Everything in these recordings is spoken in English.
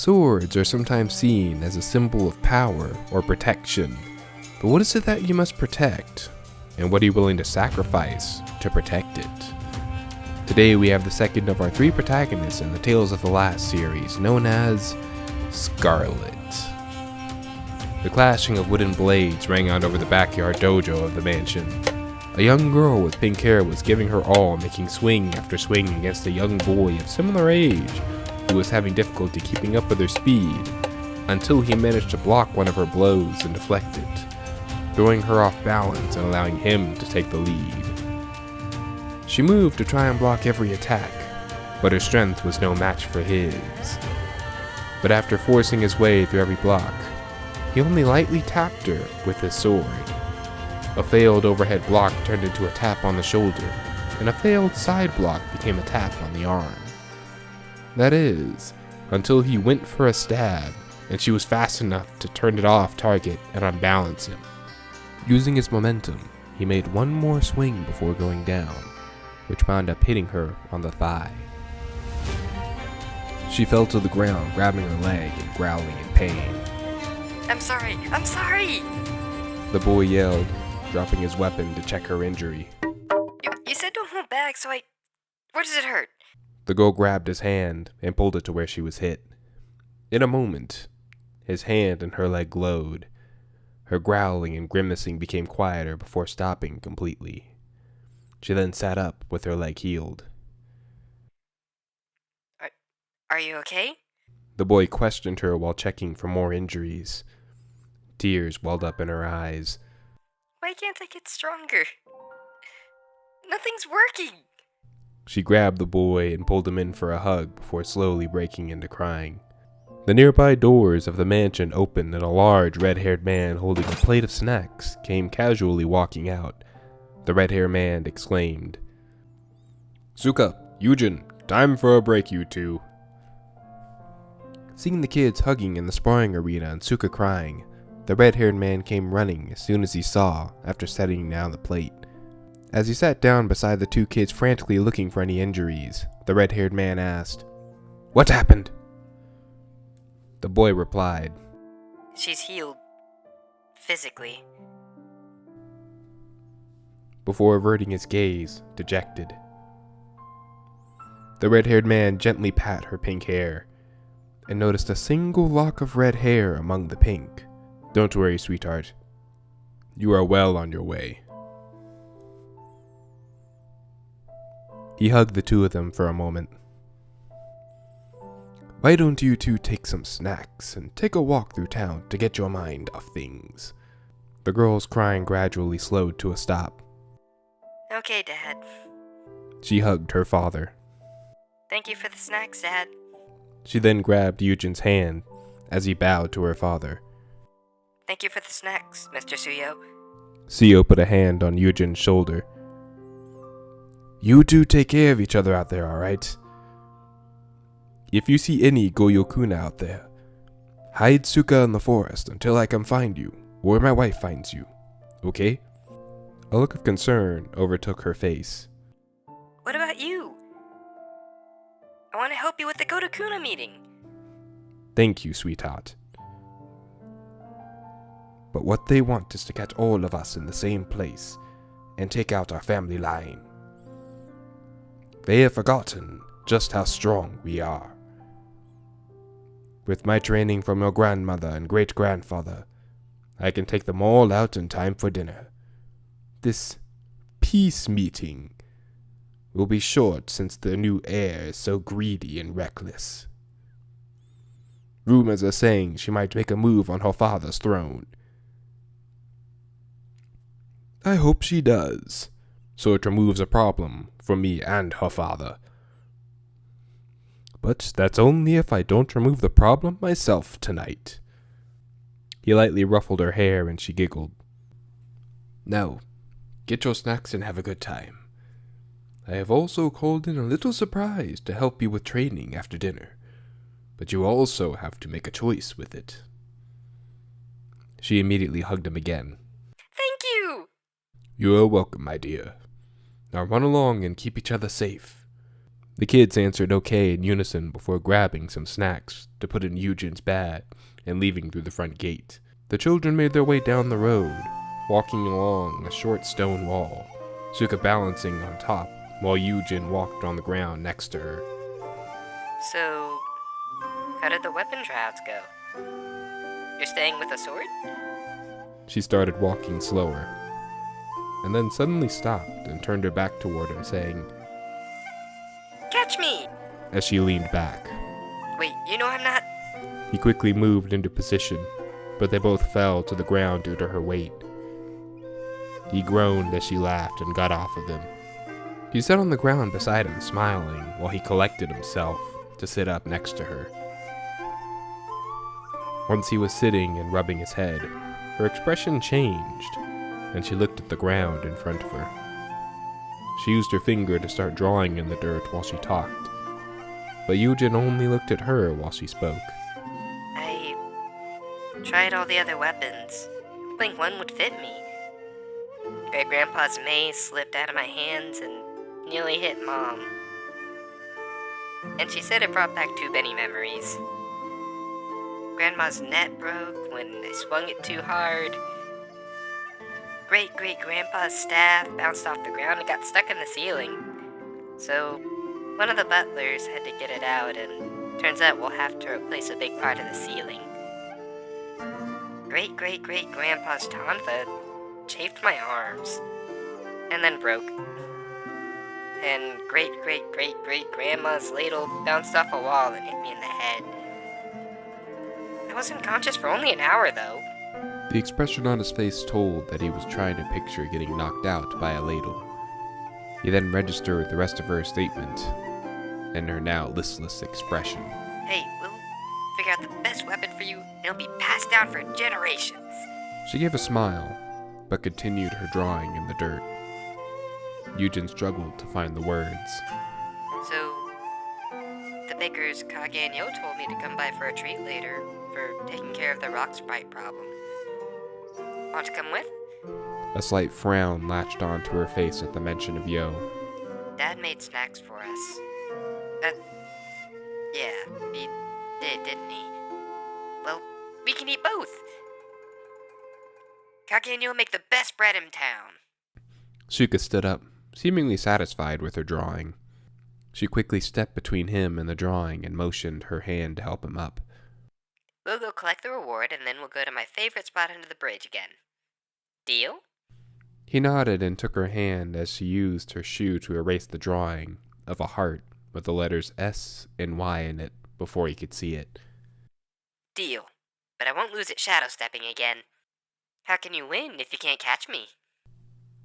Swords are sometimes seen as a symbol of power or protection, but what is it that you must protect? And what are you willing to sacrifice to protect it? Today we have the second of our 3 protagonists in the Tales of the Last series, known as Scarlet. The clashing of wooden blades rang out over the backyard dojo of the mansion. A young girl with pink hair was giving her all, making swing after swing against a young boy of similar age who was having difficulty keeping up with her speed, until he managed to block one of her blows and deflect it, throwing her off balance and allowing him to take the lead. She moved to try and block every attack, but her strength was no match for his. But after forcing his way through every block, he only lightly tapped her with his sword. A failed overhead block turned into a tap on the shoulder, and a failed side block became a tap on the arm. That is, until he went for a stab, and she was fast enough to turn it off target and unbalance him. Using his momentum, he made one more swing before going down, which wound up hitting her on the thigh. She fell to the ground, grabbing her leg and growling in pain. I'm sorry! The boy yelled, dropping his weapon to check her injury. You said don't hold back, so where does it hurt? The girl grabbed his hand and pulled it to where she was hit. In a moment, his hand and her leg glowed. Her growling and grimacing became quieter before stopping completely. She then sat up with her leg healed. Are you okay? The boy questioned her while checking for more injuries. Tears welled up in her eyes. Why can't I get stronger? Nothing's working! She grabbed the boy and pulled him in for a hug before slowly breaking into crying. The nearby doors of the mansion opened and a large red-haired man holding a plate of snacks came casually walking out. The red-haired man exclaimed, "Suka, Yujin, time for a break, you two." Seeing the kids hugging in the sparring arena and Suka crying, the red-haired man came running as soon as he saw after setting down the plate. As he sat down beside the 2 kids frantically looking for any injuries, the red-haired man asked, "What happened?" The boy replied, She's healed. Physically. before averting his gaze, dejected. The red-haired man gently pat her pink hair, and noticed a single lock of red hair among the pink. "Don't worry, sweetheart. You are well on your way." He hugged the 2 of them for a moment. "Why don't you 2 take some snacks and take a walk through town to get your mind off things?" The girl's crying gradually slowed to a stop. Okay, Dad. She hugged her father. Thank you for the snacks, Dad. She then grabbed Yujin's hand as he bowed to her father. Thank you for the snacks, Mr. Suyo. Suyo put a hand on Yujin's shoulder. "You 2 take care of each other out there, alright? If you see any Goyokuna out there, hide Suka in the forest until I come find you, or my wife finds you, okay?" A look of concern overtook her face. What about you? I want to help you with the Godokuna meeting. "Thank you, sweetheart. But what they want is to catch all of us in the same place and take out our family line. They have forgotten just how strong we are. With my training from your grandmother and great-grandfather, I can take them all out in time for dinner. This peace meeting will be short since the new heir is so greedy and reckless. Rumors are saying she might make a move on her father's throne. I hope she does, so it removes a problem for me and her father. But that's only if I don't remove the problem myself tonight." He lightly ruffled her hair and she giggled. "Now, get your snacks and have a good time. I have also called in a little surprise to help you with training after dinner, but you also have to make a choice with it." She immediately hugged him again. Thank you! "You are welcome, my dear. Now run along and keep each other safe. The kids answered okay in unison before grabbing some snacks to put in Eugen's bag and leaving through the front gate. The children made their way down the road, walking along a short stone wall, Suka balancing on top while Eugen walked on the ground next to her. So, how did the weapon tryouts go? You're staying with a sword? She started walking slower, and then suddenly stopped and turned her back toward him, saying, Catch me! as she leaned back. Wait, you know I'm not... He quickly moved into position, but they both fell to the ground due to her weight. He groaned as she laughed and got off of him. He sat on the ground beside him, smiling, while he collected himself to sit up next to her. Once he was sitting and rubbing his head, her expression changed, and she looked at the ground in front of her. She used her finger to start drawing in the dirt while she talked, but Eugen only looked at her while she spoke. I tried all the other weapons, hoping one would fit me. Great-grandpa's mace slipped out of my hands and nearly hit Mom. And she said it brought back too many memories. Grandma's net broke when I swung it too hard. Great-great-grandpa's staff bounced off the ground and got stuck in the ceiling. So, one of the butlers had to get it out, and turns out we'll have to replace a big part of the ceiling. Great-great-great-grandpa's tonfa chafed my arms, and then broke. And great-great-great-great-grandma's ladle bounced off a wall and hit me in the head. I wasn't conscious for only an hour, though. The expression on his face told that he was trying to picture getting knocked out by a ladle. He then registered the rest of her statement and her now listless expression. Hey, we'll figure out the best weapon for you, and it'll be passed down for generations. She gave a smile, but continued her drawing in the dirt. Eugen struggled to find the words. So, the baker's Kage and Yo told me to come by for a treat later, for taking care of the rock sprite problem. Want to come with? A slight frown latched onto her face at the mention of Yo. Dad made snacks for us. Yeah, he did, didn't he? Well, we can eat both. Kage and Yo make the best bread in town. Shuka stood up, seemingly satisfied with her drawing. She quickly stepped between him and the drawing and motioned her hand to help him up. We'll go collect the reward, and then we'll go to my favorite spot under the bridge again. Deal? He nodded and took her hand as she used her shoe to erase the drawing of a heart with the letters S and Y in it before he could see it. Deal. But I won't lose it shadow stepping again. How can you win if you can't catch me?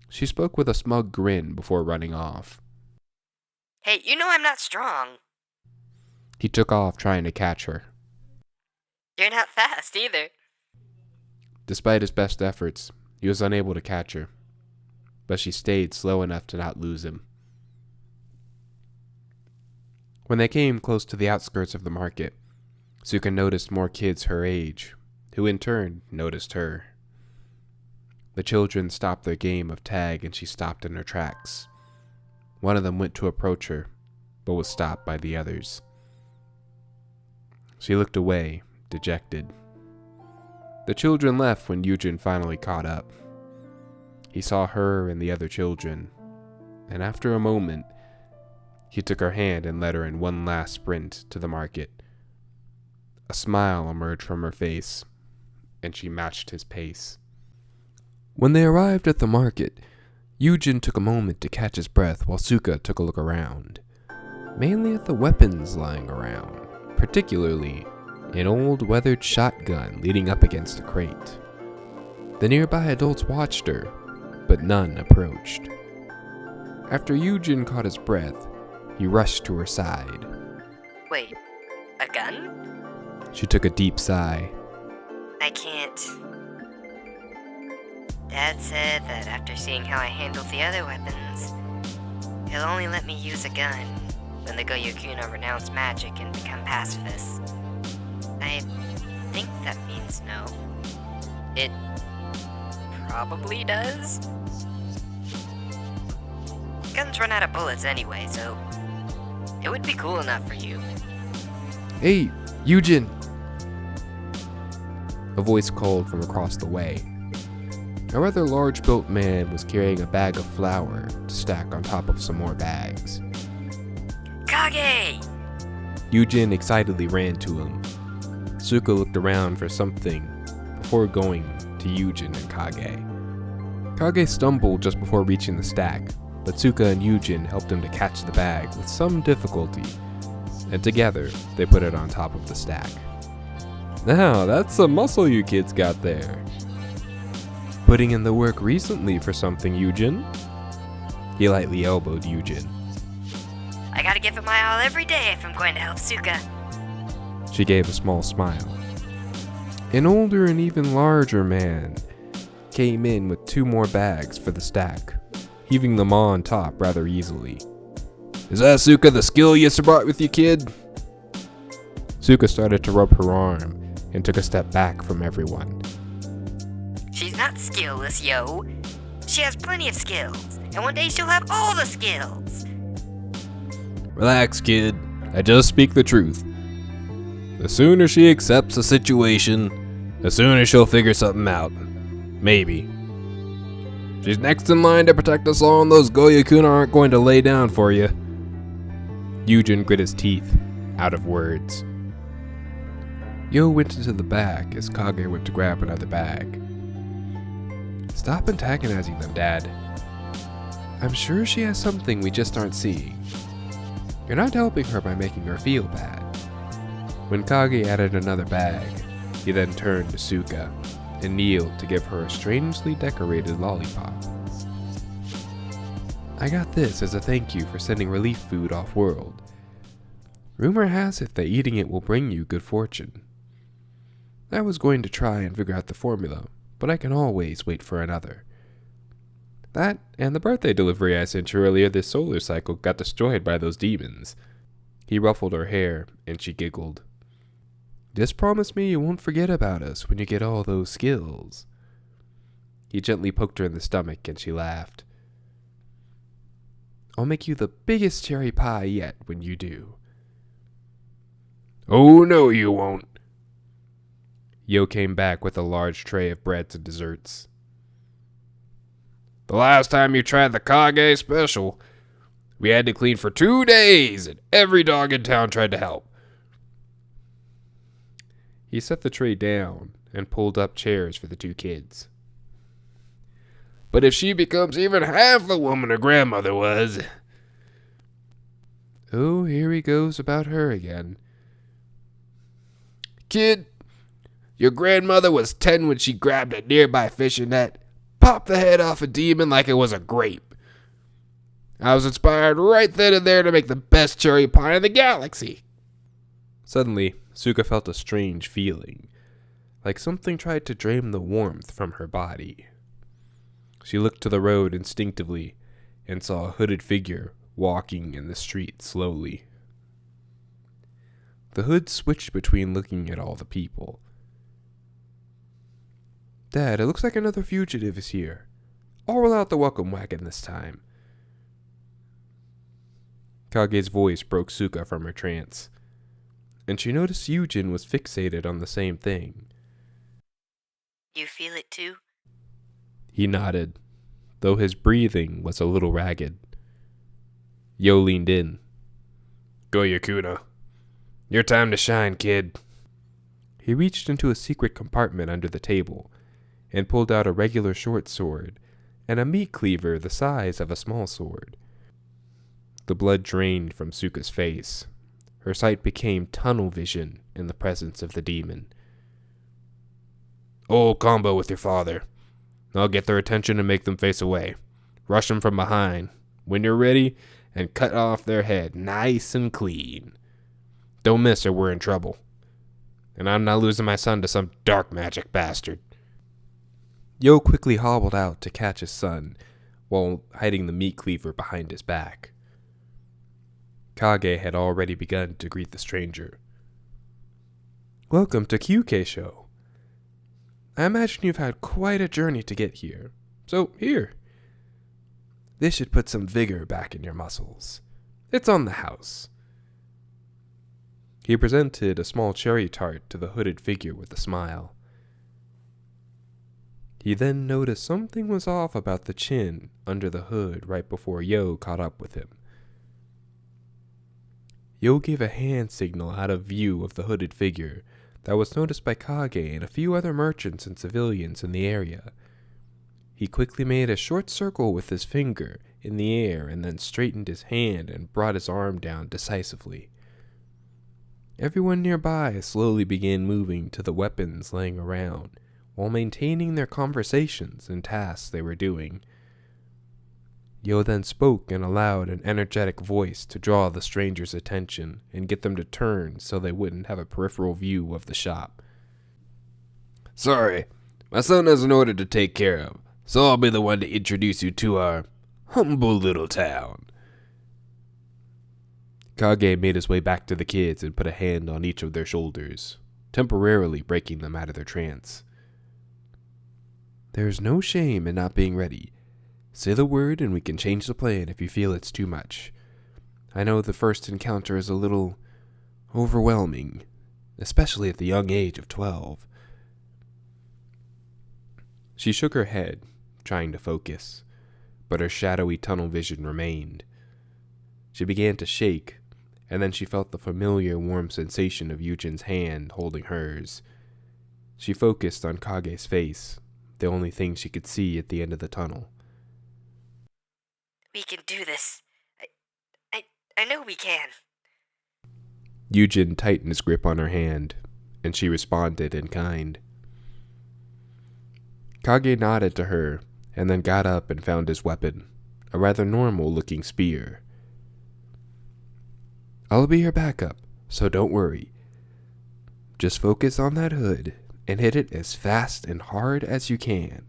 She spoke with a smug grin before running off. Hey, you know I'm not strong. He took off trying to catch her. You're not fast either. Despite his best efforts, he was unable to catch her, but she stayed slow enough to not lose him. When they came close to the outskirts of the market, Suka noticed more kids her age, who in turn noticed her. The children stopped their game of tag and she stopped in her tracks. One of them went to approach her, but was stopped by the others. She looked away, dejected. The children left when Eugen finally caught up. He saw her and the other children, and after a moment, he took her hand and led her in one last sprint to the market. A smile emerged from her face, and she matched his pace. When they arrived at the market, Eugen took a moment to catch his breath while Suka took a look around, mainly at the weapons lying around, particularly an old weathered shotgun leaning up against a crate. The nearby adults watched her, but none approached. After Eugen caught his breath, he rushed to her side. Wait, a gun? She took a deep sigh. I can't. Dad said that after seeing how I handled the other weapons, he'll only let me use a gun when the Goyokuna renounce magic and become pacifists. I think that means no. It probably does? Guns run out of bullets anyway, so It would be cool enough for you. Hey, Eugen! A voice called from across the way. A rather large-built man was carrying a bag of flour to stack on top of some more bags. Kage! Eugen excitedly ran to him. Suka looked around for something before going to Eugen and Kage. Kage stumbled just before reaching the stack, but Suka and Eugen helped him to catch the bag with some difficulty, and together they put it on top of the stack. Now, that's some muscle you kids got there. Putting in the work recently for something, Eugen? He lightly elbowed Eugen. I gotta give it my all every day if I'm going to help Suka. She gave a small smile. An older and even larger man came in with 2 more bags for the stack, heaving them on top rather easily. Is that Suka the skill you brought with you, kid? Suka started to rub her arm and took a step back from everyone. She's not skillless, yo. She has plenty of skills, and one day she'll have all the skills. Relax, kid. I just speak the truth. The sooner she accepts the situation, the sooner she'll figure something out. Maybe. She's next in line to protect us all, and those Goyokuna aren't going to lay down for you. Eugen grit his teeth, out of words. Yo went into the back as Kage went to grab another bag. Stop antagonizing them, Dad. I'm sure she has something we just aren't seeing. You're not helping her by making her feel bad. When Kage added another bag, he then turned to Suka and kneeled to give her a strangely decorated lollipop. I got this as a thank you for sending relief food off-world. Rumor has it that eating it will bring you good fortune. I was going to try and figure out the formula, but I can always wait for another. That and the birthday delivery I sent you earlier this solar cycle got destroyed by those demons. He ruffled her hair, and she giggled. Just promise me you won't forget about us when you get all those skills. He gently poked her in the stomach, and she laughed. I'll make you the biggest cherry pie yet when you do. Oh, no, you won't. Yo came back with a large tray of breads and desserts. The last time you tried the Kage special, we had to clean for 2 days, and every dog in town tried to help. He set the tray down and pulled up chairs for the 2 kids. But if she becomes even half the woman her grandmother was... Oh, here he goes about her again. Kid, your grandmother was 10 when she grabbed a nearby fishing net, popped the head off a demon like it was a grape. I was inspired right then and there to make the best cherry pie in the galaxy. Suddenly, Suka felt a strange feeling, like something tried to drain the warmth from her body. She looked to the road instinctively and saw a hooded figure walking in the street slowly. The hood switched between looking at all the people. Dad, it looks like another fugitive is here. I'll roll out the welcome wagon this time. Kage's voice broke Suka from her trance, and she noticed Eugen was fixated on the same thing. You feel it too? He nodded, though his breathing was a little ragged. Yo leaned in. Go, Yakuna. Your time to shine, kid. He reached into a secret compartment under the table and pulled out a regular short sword and a meat cleaver the size of a small sword. The blood drained from Suka's face. Her sight became tunnel vision in the presence of the demon. Old combo with your father. I'll get their attention and make them face away. Rush them from behind. When you're ready, and cut off their head nice and clean. Don't miss or we're in trouble. And I'm not losing my son to some dark magic bastard. Yo quickly hobbled out to catch his son while hiding the meat cleaver behind his back. Kage had already begun to greet the stranger. Welcome to QK Show. I imagine you've had quite a journey to get here. So, here. This should put some vigor back in your muscles. It's on the house. He presented a small cherry tart to the hooded figure with a smile. He then noticed something was off about the chin under the hood right before Yo caught up with him. Yo gave a hand signal out of view of the hooded figure that was noticed by Kage and a few other merchants and civilians in the area. He quickly made a short circle with his finger in the air and then straightened his hand and brought his arm down decisively. Everyone nearby slowly began moving to the weapons laying around, while maintaining their conversations and tasks they were doing. Yo then spoke in a loud and energetic voice to draw the strangers' attention and get them to turn so they wouldn't have a peripheral view of the shop. Sorry, my son has an order to take care of, so I'll be the one to introduce you to our humble little town. Kage made his way back to the kids and put a hand on each of their shoulders, temporarily breaking them out of their trance. There's no shame in not being ready. Say the word and we can change the plan if you feel it's too much. I know the first encounter is a little overwhelming, especially at the young age of 12. She shook her head, trying to focus, but her shadowy tunnel vision remained. She began to shake, and then she felt the familiar warm sensation of Yujin's hand holding hers. She focused on Kage's face, the only thing she could see at the end of the tunnel. We can do this. I know we can. Yujin tightened his grip on her hand, and she responded in kind. Kage nodded to her, and then got up and found his weapon, a rather normal-looking spear. I'll be your backup, so don't worry. Just focus on that hood and hit it as fast and hard as you can.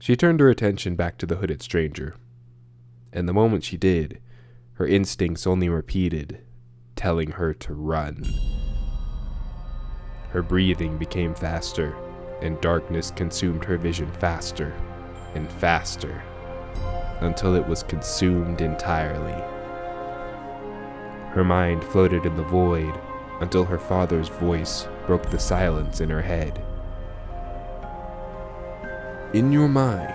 She turned her attention back to the hooded stranger, and the moment she did, her instincts only repeated, telling her to run. Her breathing became faster, and darkness consumed her vision faster and faster, until it was consumed entirely. Her mind floated in the void until her father's voice broke the silence in her head. In your mind,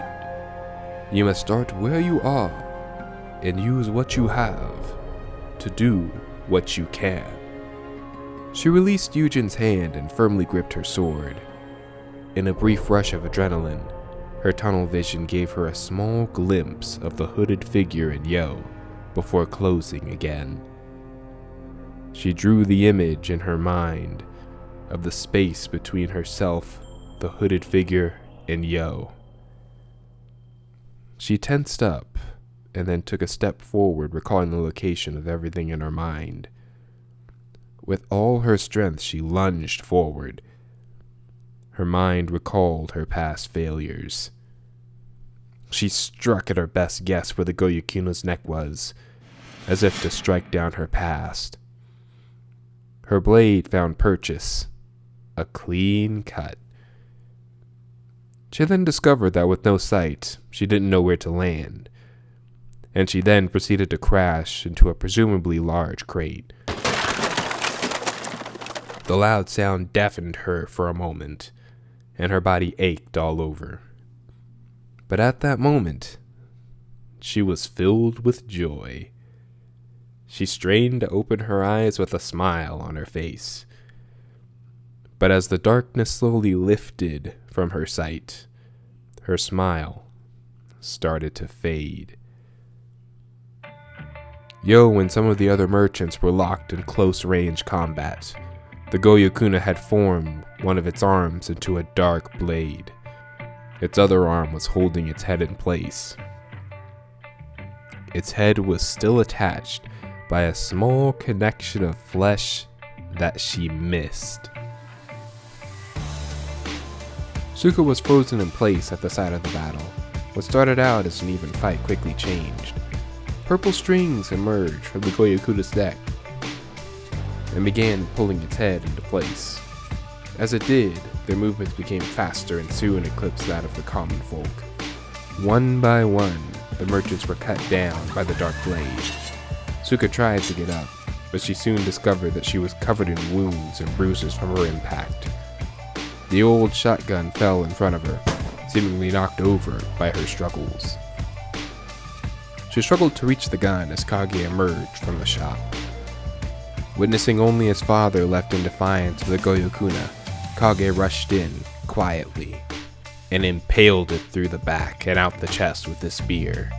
you must start where you are and use what you have to do what you can. She released Yujin's hand and firmly gripped her sword. In a brief rush of adrenaline, her tunnel vision gave her a small glimpse of the hooded figure in Yo before closing again. She drew the image in her mind of the space between herself, the hooded figure, and Yo. She tensed up and then took a step forward, recalling the location of everything in her mind. With all her strength, she lunged forward. Her mind recalled her past failures. She struck at her best guess where the Goyukuno's neck was, as if to strike down her past. Her blade found purchase, a clean cut. She then discovered that with no sight, she didn't know where to land, and she then proceeded to crash into a presumably large crate. The loud sound deafened her for a moment, and her body ached all over. But at that moment, she was filled with joy. She strained to open her eyes with a smile on her face. But as the darkness slowly lifted from her sight, her smile started to fade. Yo and some of the other merchants were locked in close-range combat. The Goyukuna had formed one of its arms into a dark blade. Its other arm was holding its head in place. Its head was still attached by a small connection of flesh that she missed. Suka was frozen in place at the side of the battle. What started out as an even fight quickly changed. Purple strings emerged from the Goyukuna's neck and began pulling its head into place. As it did, their movements became faster and soon eclipsed that of the common folk. One by one, the merchants were cut down by the dark blade. Suka tried to get up, but she soon discovered that she was covered in wounds and bruises from her impact. The old shotgun fell in front of her, seemingly knocked over by her struggles. She struggled to reach the gun as Kage emerged from the shop. Witnessing only his father left in defiance of the Goyokuna, Kage rushed in, quietly, and impaled it through the back and out the chest with his spear.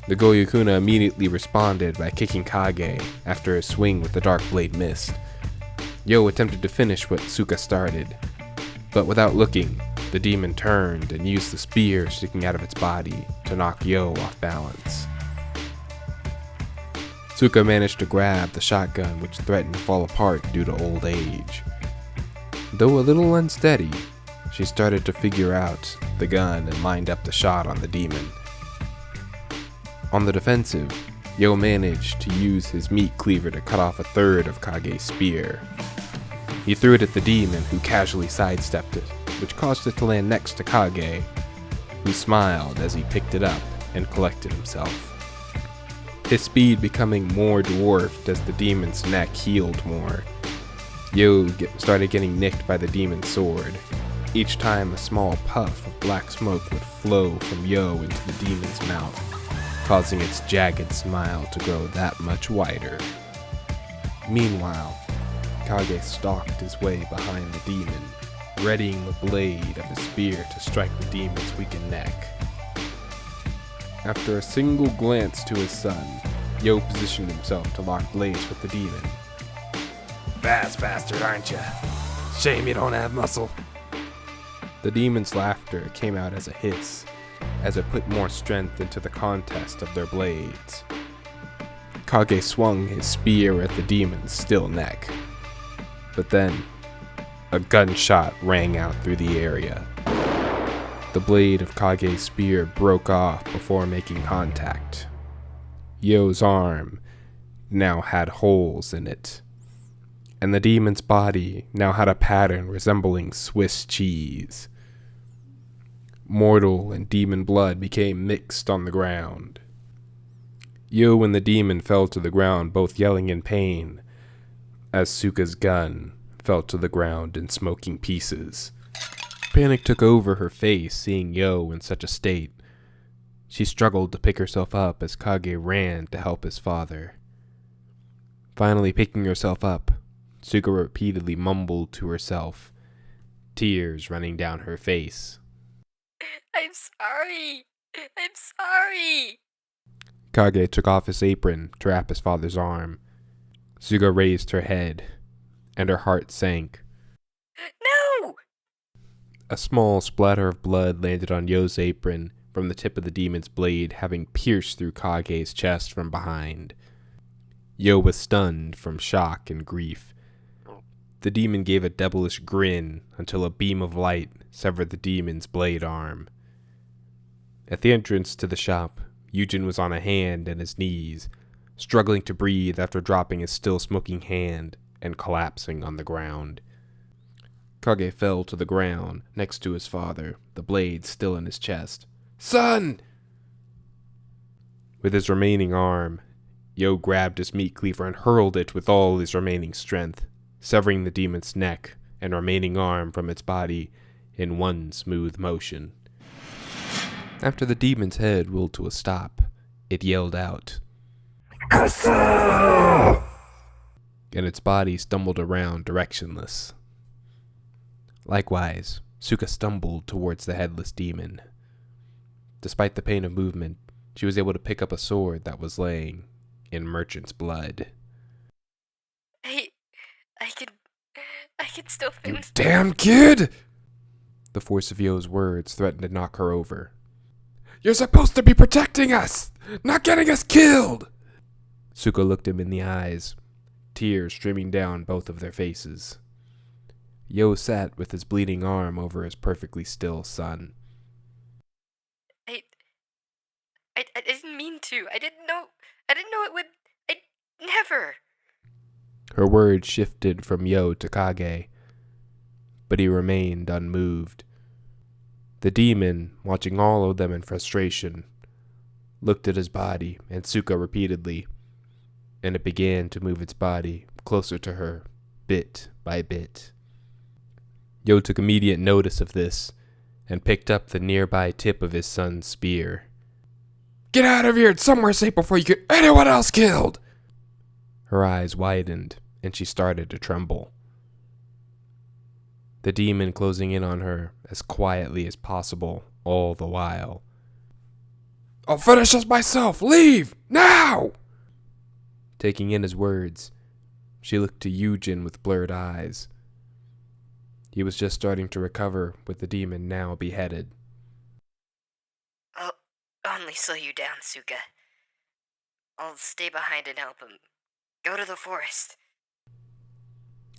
The Goyokuna immediately responded by kicking Kage after a swing with the dark blade missed. Yo attempted to finish what Suka started, but without looking, the demon turned and used the spear sticking out of its body to knock Yo off balance. Suka managed to grab the shotgun, which threatened to fall apart due to old age. Though a little unsteady, she started to figure out the gun and lined up the shot on the demon. On the defensive, Yo managed to use his meat cleaver to cut off a third of Kage's spear. He threw it at the demon, who casually sidestepped it, which caused it to land next to Kage, who smiled as he picked it up and collected himself. His speed becoming more dwarfed as the demon's neck healed more. Yo started getting nicked by the demon's sword. Each time a small puff of black smoke would flow from Yo into the demon's mouth, causing its jagged smile to grow that much wider. Meanwhile, Kage stalked his way behind the demon, readying the blade of his spear to strike the demon's weakened neck. After a single glance to his son, Yo positioned himself to lock blades with the demon. Fast bastard, aren't ya? Shame you don't have muscle. The demon's laughter came out as a hiss, as it put more strength into the contest of their blades. Kage swung his spear at the demon's still neck. But then, a gunshot rang out through the area. The blade of Kage's spear broke off before making contact. Yo's arm now had holes in it, and the demon's body now had a pattern resembling Swiss cheese. Mortal and demon blood became mixed on the ground. Yo and the demon fell to the ground, both yelling in pain, as Suka's gun fell to the ground in smoking pieces. Panic took over her face, seeing Yo in such a state. She struggled to pick herself up as Kage ran to help his father. Finally picking herself up, Suka repeatedly mumbled to herself, tears running down her face. I'm sorry. I'm sorry. Kage took off his apron to wrap his father's arm. Suga raised her head, and her heart sank. No! A small splatter of blood landed on Yo's apron from the tip of the demon's blade, having pierced through Kage's chest from behind. Yo was stunned from shock and grief. The demon gave a devilish grin until a beam of light severed the demon's blade arm. At the entrance to the shop, Yujin was on a hand and his knees, struggling to breathe after dropping his still smoking hand and collapsing on the ground. Kage fell to the ground next to his father, the blade still in his chest. "Son!" With his remaining arm, Yo grabbed his meat cleaver and hurled it with all his remaining strength, severing the demon's neck and remaining arm from its body in one smooth motion. After the demon's head rolled to a stop, it yelled out, "Kasa!" and its body stumbled around directionless. Likewise, Suka stumbled towards the headless demon. Despite the pain of movement, she was able to pick up a sword that was laying in Merchant's blood. I can still "You finish. damn kid!" The force of Yo's words threatened to knock her over. "You're supposed to be protecting us, not getting us killed!" Suka looked him in the eyes, tears streaming down both of their faces. Yo sat with his bleeding arm over his perfectly still son. I didn't mean to. I didn't know it would. I never. Her words shifted from Yo to Kage, but he remained unmoved. The demon, watching all of them in frustration, looked at his body and Suka repeatedly, and it began to move its body closer to her, bit by bit. Yo took immediate notice of this and picked up the nearby tip of his son's spear. Get out of here! It's somewhere safe before you get anyone else killed! Her eyes widened, and she started to tremble. The demon closing in on her as quietly as possible all the while. I'll finish this myself! Leave! Now! Taking in his words, she looked to Eugen with blurred eyes. He was just starting to recover with the demon now beheaded. I'll only slow you down, Suka. I'll stay behind and help him. Go to the forest.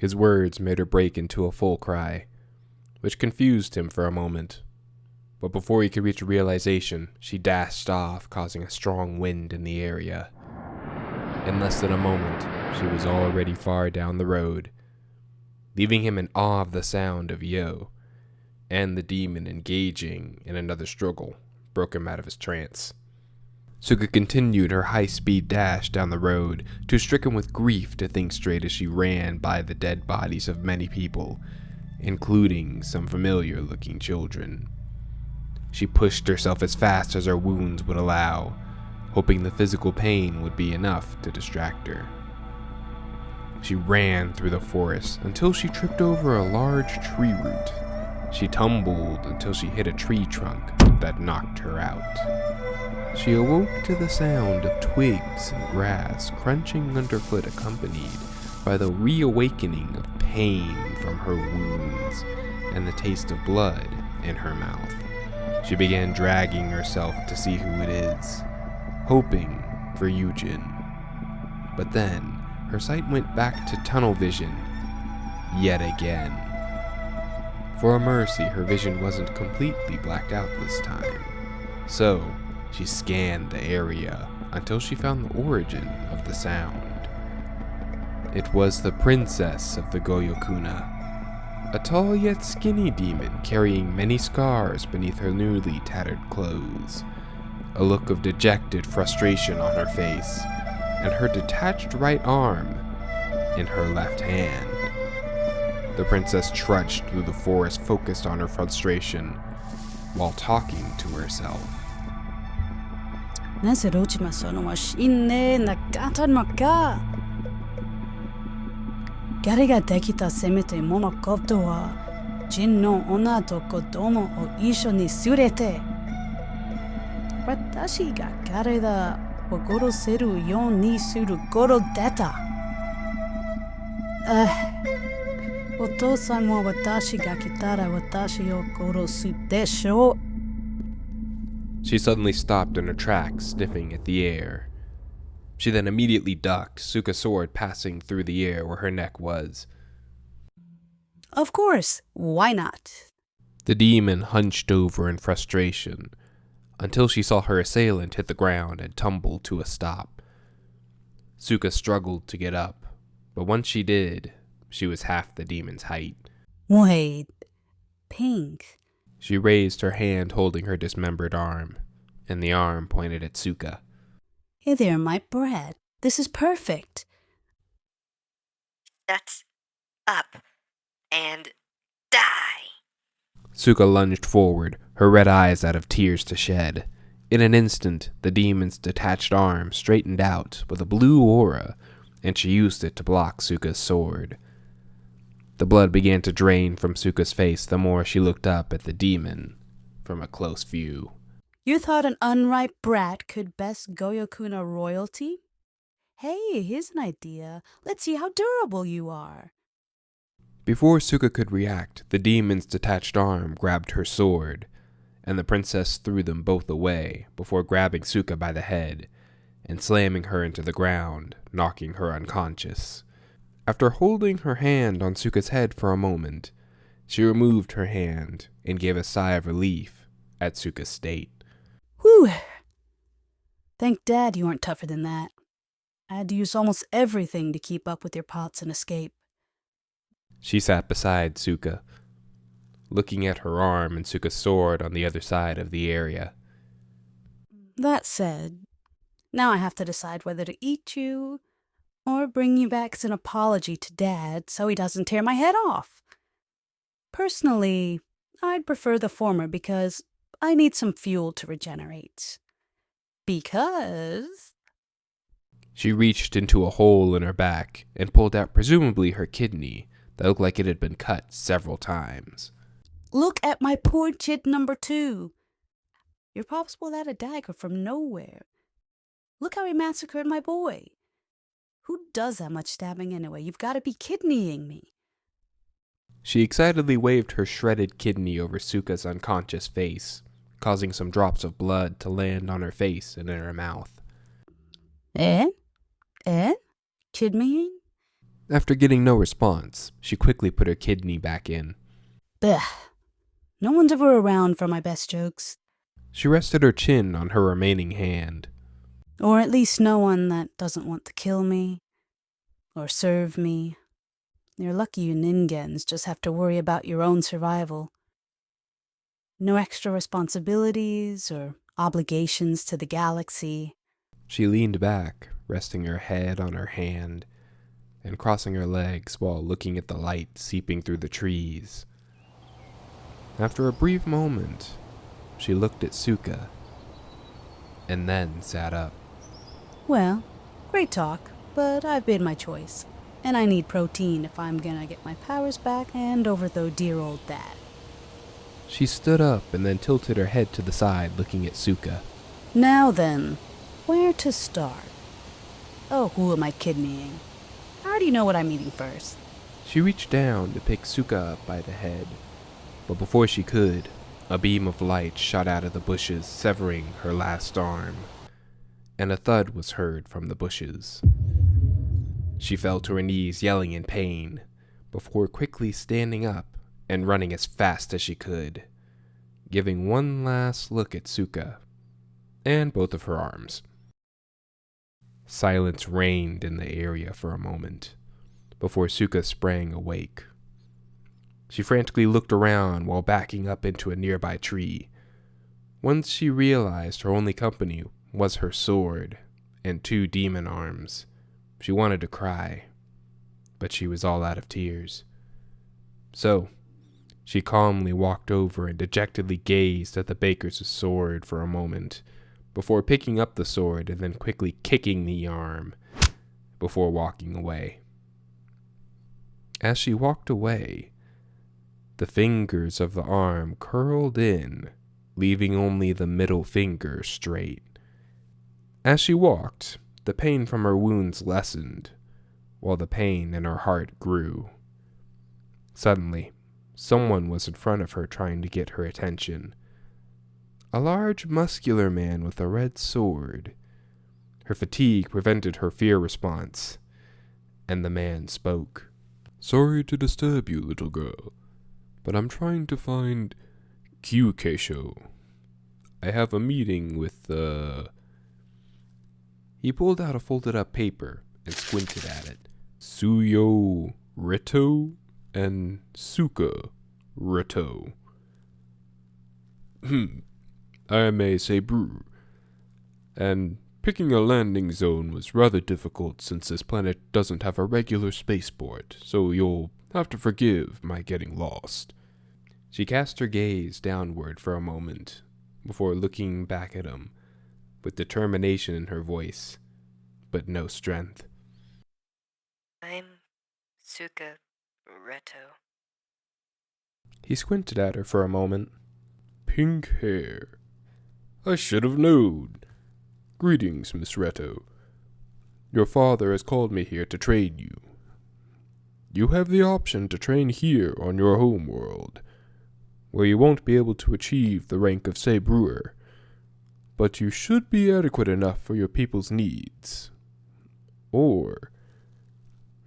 His words made her break into a full cry, which confused him for a moment. But before he could reach a realization, she dashed off, causing a strong wind in the area. In less than a moment, she was already far down the road, leaving him in awe of the sound of Yo, and the demon engaging in another struggle broke him out of his trance. Suka continued her high-speed dash down the road, too stricken with grief to think straight as she ran by the dead bodies of many people, including some familiar-looking children. She pushed herself as fast as her wounds would allow, hoping the physical pain would be enough to distract her. She ran through the forest until she tripped over a large tree root. She tumbled until she hit a tree trunk that knocked her out. She awoke to the sound of twigs and grass crunching underfoot, accompanied by the reawakening of pain from her wounds and the taste of blood in her mouth. She began dragging herself to see who it is, hoping for Eugen. But then, her sight went back to tunnel vision yet again. For a mercy, her vision wasn't completely blacked out this time. So, she scanned the area until she found the origin of the sound. It was the princess of the Goyokuna, a tall yet skinny demon carrying many scars beneath her newly tattered clothes, a look of dejected frustration on her face, and her detached right arm in her left hand. The princess trudged through the forest, focused on her frustration, while talking to herself. なぜロチマソノは死んでなかったのか。彼ができたせめてものことは、人の女と子供を一緒に連れて、私が彼らを殺せるようにすることだった。お父さんは私が来たら私を殺すでしょう。She suddenly stopped in her tracks, sniffing at the air. She then immediately ducked, Suka's sword passing through the air where her neck was. Of course, why not? The demon hunched over in frustration, until she saw her assailant hit the ground and tumble to a stop. Suka struggled to get up, but once she did, she was half the demon's height. Wait, Pink. She raised her hand holding her dismembered arm, and the arm pointed at Suka. Hey there, my brat. This is perfect. Shut up and die. Suka lunged forward, her red eyes out of tears to shed. In an instant, the demon's detached arm straightened out with a blue aura, and she used it to block Suka's sword. The blood began to drain from Suka's face the more she looked up at the demon from a close view. You thought an unripe brat could best Goyokuna royalty? Hey, here's an idea. Let's see how durable you are. Before Suka could react, the demon's detached arm grabbed her sword, and the princess threw them both away before grabbing Suka by the head and slamming her into the ground, knocking her unconscious. After holding her hand on Suka's head for a moment, she removed her hand and gave a sigh of relief at Suka's state. Whew. Thank Dad you aren't tougher than that. I had to use almost everything to keep up with your pots and escape. She sat beside Suka, looking at her arm and Suka's sword on the other side of the area. That said, now I have to decide whether to eat you or bring you back as an apology to Dad so he doesn't tear my head off. Personally, I'd prefer the former because I need some fuel to regenerate. Because... She reached into a hole in her back and pulled out presumably her kidney that looked like it had been cut several times. Look at my poor kid number 2. Your pops pulled out a dagger from nowhere. Look how he massacred my boy. Who does that much stabbing anyway? You've got to be kidneying me. She excitedly waved her shredded kidney over Suka's unconscious face, causing some drops of blood to land on her face and in her mouth. Eh? Kidneying? After getting no response, she quickly put her kidney back in. Ugh. No one's ever around for my best jokes. She rested her chin on her remaining hand. Or at least no one that doesn't want to kill me. Or serve me. You're lucky you Ningens just have to worry about your own survival. No extra responsibilities or obligations to the galaxy. She leaned back, resting her head on her hand, and crossing her legs while looking at the light seeping through the trees. After a brief moment, she looked at Suka, and then sat up. Well, great talk, but I've made my choice. And I need protein if I'm gonna get my powers back and overthrow dear old Dad. She stood up and then tilted her head to the side, looking at Suka. Now then, where to start? Oh, who am I kidneying? I already know what I'm eating first. She reached down to pick Suka up by the head, but before she could, a beam of light shot out of the bushes, severing her last arm, and a thud was heard from the bushes. She fell to her knees, yelling in pain, before quickly standing up and running as fast as she could, giving one last look at Suka and both of her arms. Silence reigned in the area for a moment before Suka sprang awake. She frantically looked around while backing up into a nearby tree. Once she realized her only company was her sword and 2 demon arms, she wanted to cry, but she was all out of tears. So, she calmly walked over and dejectedly gazed at the baker's sword for a moment, before picking up the sword and then quickly kicking the arm, before walking away. As she walked away, the fingers of the arm curled in, leaving only the middle finger straight. As she walked, the pain from her wounds lessened, while the pain in her heart grew. Suddenly, someone was in front of her trying to get her attention. A large, muscular man with a red sword. Her fatigue prevented her fear response, and the man spoke. Sorry to disturb you, little girl, but I'm trying to find Q-Keisho. I have a meeting with, He pulled out a folded-up paper and squinted at it. Suyo Rito and Suka Rito. I am a Sabru, and picking a landing zone was rather difficult since this planet doesn't have a regular spaceport, so you'll have to forgive my getting lost. She cast her gaze downward for a moment before looking back at him, with determination in her voice, but no strength. I'm Suka Reto. He squinted at her for a moment. Pink hair. I should have known. Greetings, Miss Reto. Your father has called me here to train you. You have the option to train here on your home world, where you won't be able to achieve the rank of Sabrewer, but you should be adequate enough for your people's needs. Or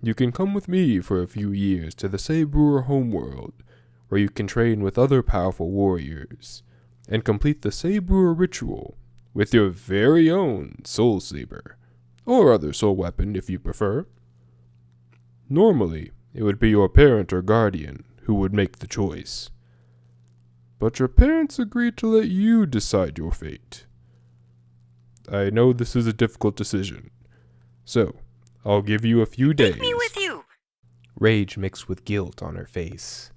you can come with me for a few years to the Sabrewer homeworld, where you can train with other powerful warriors, and complete the Sabrewer ritual with your very own soul saber, or other soul weapon if you prefer. Normally, it would be your parent or guardian who would make the choice, but your parents agreed to let you decide your fate. I know this is a difficult decision, so I'll give you a few days. Take me with you! Rage mixed with guilt on her face.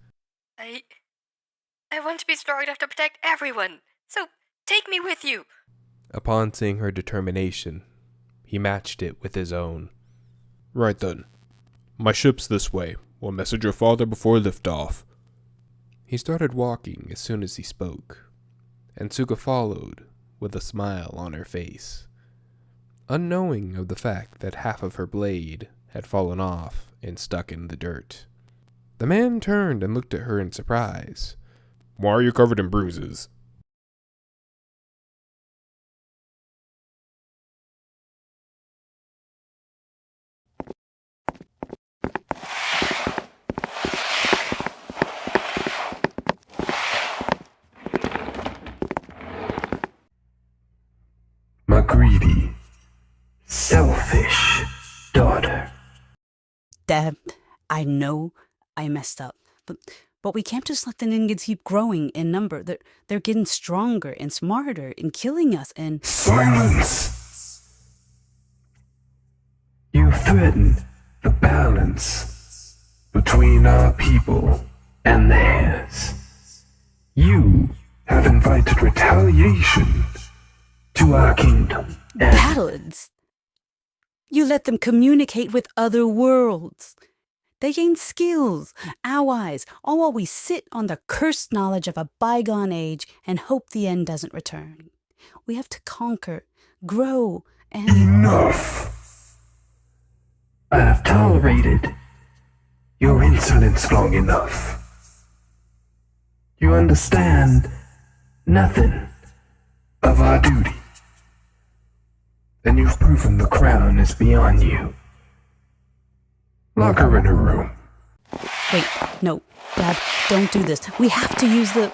I want to be strong enough to protect everyone, so take me with you! Upon seeing her determination, he matched it with his own. Right then. My ship's this way. We'll message your father before liftoff. He started walking as soon as he spoke, and Suka followed with a smile on her face, unknowing of the fact that half of her blade had fallen off and stuck in the dirt. The man turned and looked at her in surprise. Why are you covered in bruises? My greedy, selfish daughter. Dad, I know I messed up, but we can't just let the Ningans keep growing in number. They're getting stronger and smarter and killing us and... Silence! You threaten the balance between our people and theirs. You have invited retaliation to our kingdom. Paladins! You let them communicate with other worlds. They gain skills, allies, all while we sit on the cursed knowledge of a bygone age and hope the end doesn't return. We have to conquer, grow, and... Enough! I have tolerated your insolence long enough. You understand nothing of our duty. Then you've proven the crown is beyond you. Lock her in her room. Wait, no, Dad, don't do this. We have to use the...